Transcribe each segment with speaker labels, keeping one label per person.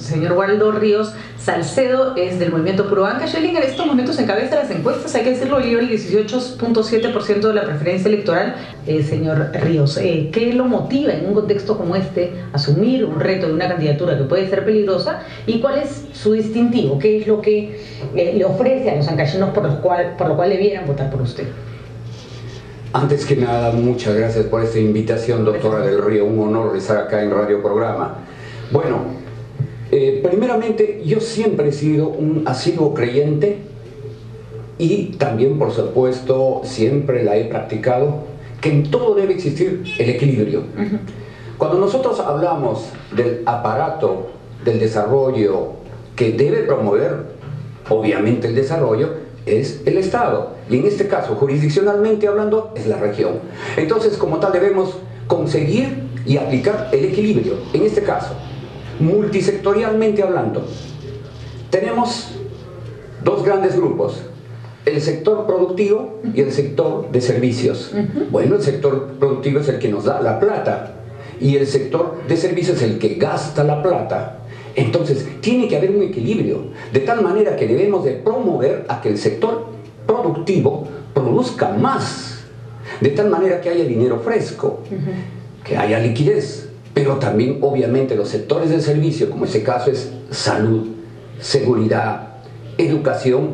Speaker 1: señor Waldo Ríos Salcedo es del movimiento Puro Ancash. Él en estos momentos encabeza las encuestas, hay que decirlo, lleva el 18.7% de la preferencia electoral. Señor Ríos, ¿qué lo motiva en un contexto como este a asumir un reto de una candidatura que puede ser peligrosa? ¿Y cuál es su distintivo? ¿Qué es lo que le ofrece a los ancachinos por lo cual debieran votar por usted?
Speaker 2: Antes que nada, muchas gracias por esta invitación, doctora del Río. Un honor estar acá en Radio Programa. Bueno, primeramente, yo siempre he sido un asiduo creyente y también, por supuesto, siempre la he practicado, que en todo debe existir el equilibrio. Cuando nosotros hablamos del aparato del desarrollo que debe promover, obviamente, el desarrollo, es el Estado, y en este caso, jurisdiccionalmente hablando, es la región. Entonces, como tal, debemos conseguir y aplicar el equilibrio. En este caso, multisectorialmente hablando, tenemos dos grandes grupos: el sector productivo y el sector de servicios. Bueno, el sector productivo es el que nos da la plata, y el sector de servicios es el que gasta la plata. Entonces, tiene que haber un equilibrio, de tal manera que debemos de promover a que el sector productivo produzca más, de tal manera que haya dinero fresco, que haya liquidez, pero también, obviamente, los sectores de servicio, como ese caso es salud, seguridad, educación,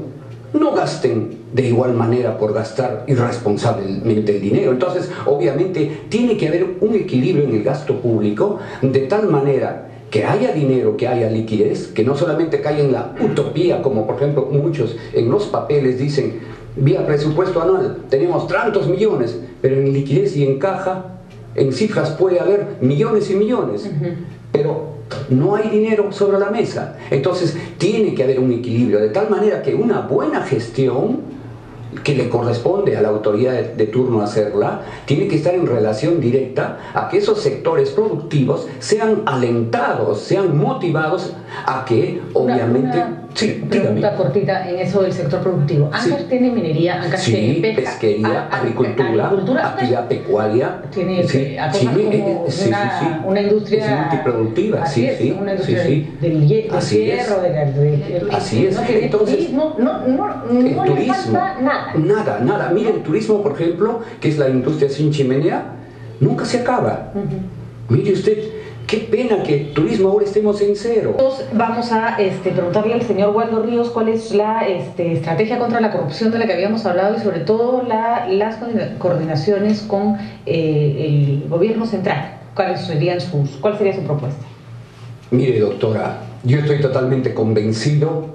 Speaker 2: no gasten de igual manera por gastar irresponsablemente el dinero. Entonces, obviamente, tiene que haber un equilibrio en el gasto público, de tal manera que haya dinero, que haya liquidez, que no solamente caiga en la utopía, como por ejemplo muchos en los papeles dicen, vía presupuesto anual tenemos tantos millones, pero en liquidez y en caja, en cifras puede haber millones y millones, pero no hay dinero sobre la mesa. Entonces tiene que haber un equilibrio, de tal manera que una buena gestión, que le corresponde a la autoridad de turno hacerla, tiene que estar en relación directa a que esos sectores productivos sean alentados, sean motivados a que, obviamente...
Speaker 1: Sí, pregunta cortita en eso del sector productivo. Ancash tiene minería, Ancash tiene pesca,
Speaker 2: pesquería, agricultura, actividad pecuaria.
Speaker 1: Tiene una industria
Speaker 2: multiproductiva,
Speaker 1: una industria del hierro,
Speaker 2: así es. Entonces,
Speaker 1: no le falta nada.
Speaker 2: Nada. Mire, el turismo, por ejemplo, que es la industria sin chimenea, nunca se acaba. Mire usted, qué pena que el turismo ahora estemos en cero.
Speaker 1: Vamos a preguntarle al señor Waldo Ríos cuál es la estrategia contra la corrupción de la que habíamos hablado, y sobre todo las coordinaciones con el gobierno central. ¿Cuál sería su propuesta?
Speaker 2: Mire, doctora, yo estoy totalmente convencido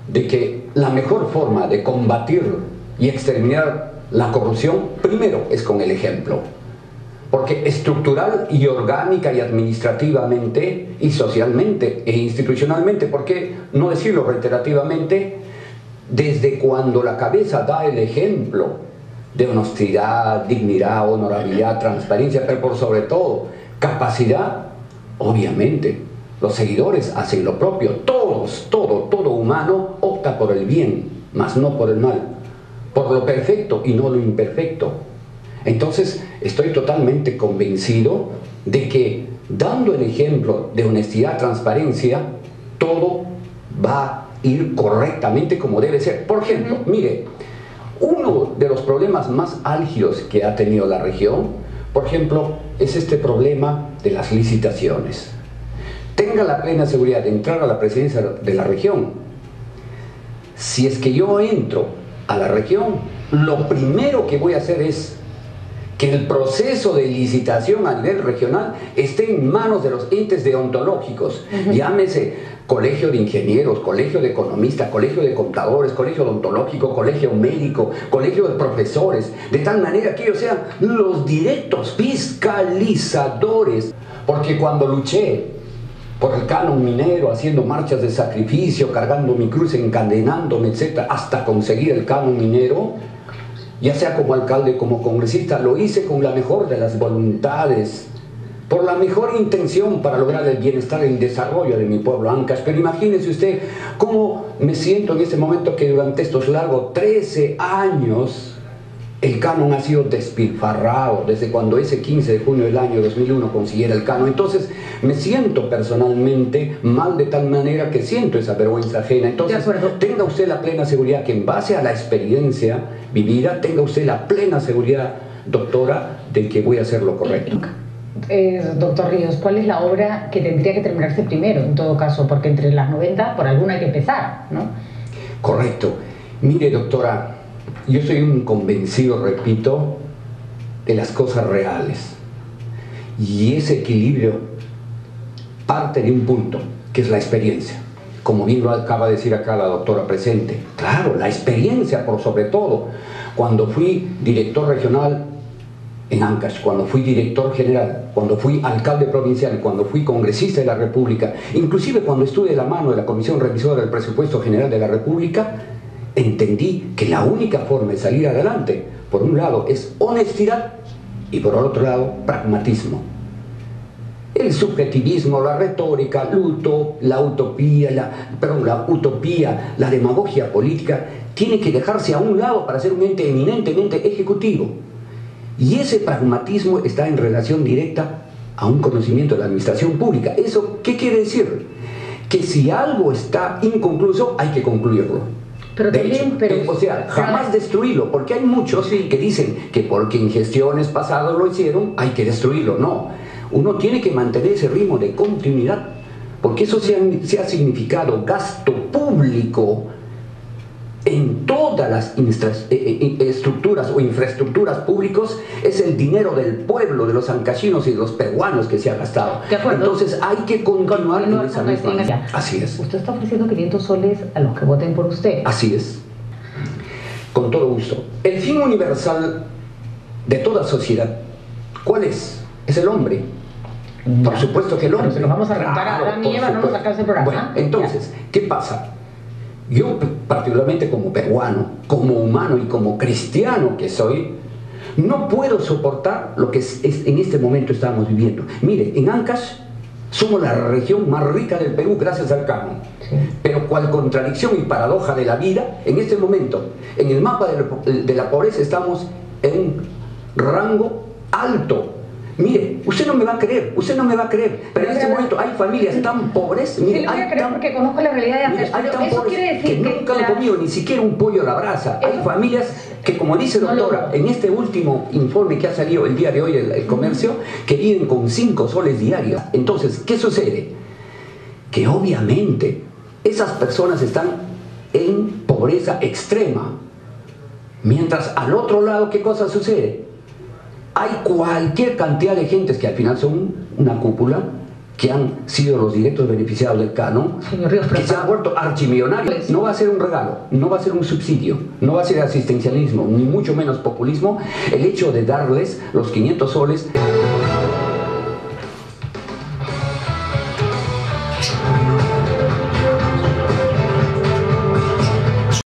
Speaker 2: de que la mejor forma de combatir y exterminar la corrupción, primero, es con el ejemplo. Porque estructural y orgánica y administrativamente y socialmente e institucionalmente, ¿por qué no decirlo reiterativamente? Desde cuando la cabeza da el ejemplo de honestidad, dignidad, honorabilidad, transparencia, pero por sobre todo capacidad, obviamente los seguidores hacen lo propio. Todo humano opta por el bien, mas no por el mal, por lo perfecto y no lo imperfecto. Entonces, estoy totalmente convencido de que, dando el ejemplo de honestidad, transparencia, todo va a ir correctamente como debe ser. Por ejemplo, mire, uno de los problemas más álgidos que ha tenido la región, por ejemplo, es este problema de las licitaciones. Tenga la plena seguridad de entrar a la presidencia de la región. Si es que yo entro a la región, lo primero que voy a hacer es que el proceso de licitación a nivel regional esté en manos de los entes deontológicos, llámese colegio de ingenieros, colegio de economistas, colegio de contadores, colegio odontológico, colegio médico, colegio de profesores, de tal manera que ellos sean los directos fiscalizadores. Porque cuando luché por el canon minero, haciendo marchas de sacrificio, cargando mi cruz, encadenándome, etc., hasta conseguir el canon minero, ya sea como alcalde, como congresista, lo hice con la mejor de las voluntades, por la mejor intención para lograr el bienestar y el desarrollo de mi pueblo Ancash. Pero imagínese usted cómo me siento en este momento, que durante estos largos 13 años El canon ha sido despilfarrado desde cuando ese 15 de junio del año 2001 consiguiera el canon. Entonces me siento personalmente mal de tal manera que siento esa vergüenza ajena. Entonces tenga usted la plena seguridad que en base a la experiencia vivida, tenga usted la plena seguridad, doctora, de que voy a hacer lo correcto.
Speaker 1: Doctor Ríos, ¿cuál es la obra que tendría que terminarse primero en todo caso? Porque entre las 90 por alguna hay que empezar, ¿no?
Speaker 2: Correcto. Mire, doctora, yo soy un convencido, repito, de las cosas reales. Y ese equilibrio parte de un punto, que es la experiencia. Como bien lo acaba de decir acá la doctora presente. Claro, la experiencia por sobre todo. Cuando fui director regional en Ancash, cuando fui director general, cuando fui alcalde provincial, cuando fui congresista de la República, inclusive cuando estuve de la mano de la Comisión Revisora del Presupuesto General de la República, entendí que la única forma de salir adelante, por un lado, es honestidad y por otro lado, pragmatismo. El subjetivismo, la retórica, la utopía, la demagogia política, tiene que dejarse a un lado para ser un ente eminentemente ejecutivo. Y ese pragmatismo está en relación directa a un conocimiento de la administración pública. ¿Eso qué quiere decir? Que si algo está inconcluso, hay que concluirlo.
Speaker 1: Pero también,
Speaker 2: o sea, jamás destruirlo, porque hay muchos que dicen que porque en gestiones pasadas lo hicieron, hay que destruirlo. No, uno tiene que mantener ese ritmo de continuidad, porque eso se ha significado gasto público en todas las estructuras o infraestructuras públicas. Es el dinero del pueblo, de los ancachinos y de los peruanos que se ha gastado.
Speaker 1: De acuerdo.
Speaker 2: Entonces hay que continuar en esa misma línea. Así es.
Speaker 1: Usted está ofreciendo 500 soles a los que voten por usted.
Speaker 2: Así es. Con todo gusto. El fin universal de toda sociedad, ¿cuál es? Es el hombre. Por supuesto que el hombre.
Speaker 1: Pero si nos vamos a rentar a Adán y Eva, no nos alcanza el programa.
Speaker 2: Bueno, entonces, ¿qué pasa? Yo, particularmente como peruano, como humano y como cristiano que soy, no puedo soportar lo que en este momento estamos viviendo. Mire, en Ancash somos la región más rica del Perú gracias al canon. Sí. Pero cual contradicción y paradoja de la vida, en este momento, en el mapa de la pobreza estamos en un rango alto. Mire, usted no me va a creer, pero en este momento hay familias tan pobres, mire,
Speaker 1: sí, lo voy a creer porque conozco la realidad de Ancash,
Speaker 2: hay tan
Speaker 1: eso
Speaker 2: pobres
Speaker 1: quiere decir
Speaker 2: que nunca han comido ni siquiera un pollo a la brasa. Hay familias que, como dice doctora, en este último informe que ha salido el día de hoy el comercio, que viven con 5 soles diarios. Entonces, ¿qué sucede? Que obviamente esas personas están en pobreza extrema, mientras al otro lado, ¿qué cosa sucede? Hay cualquier cantidad de gentes que al final son una cúpula, que han sido los directos beneficiados del canon, que se han vuelto archimillonarios. No va a ser un regalo, no va a ser un subsidio, no va a ser asistencialismo, ni mucho menos populismo, el hecho de darles los 500 soles.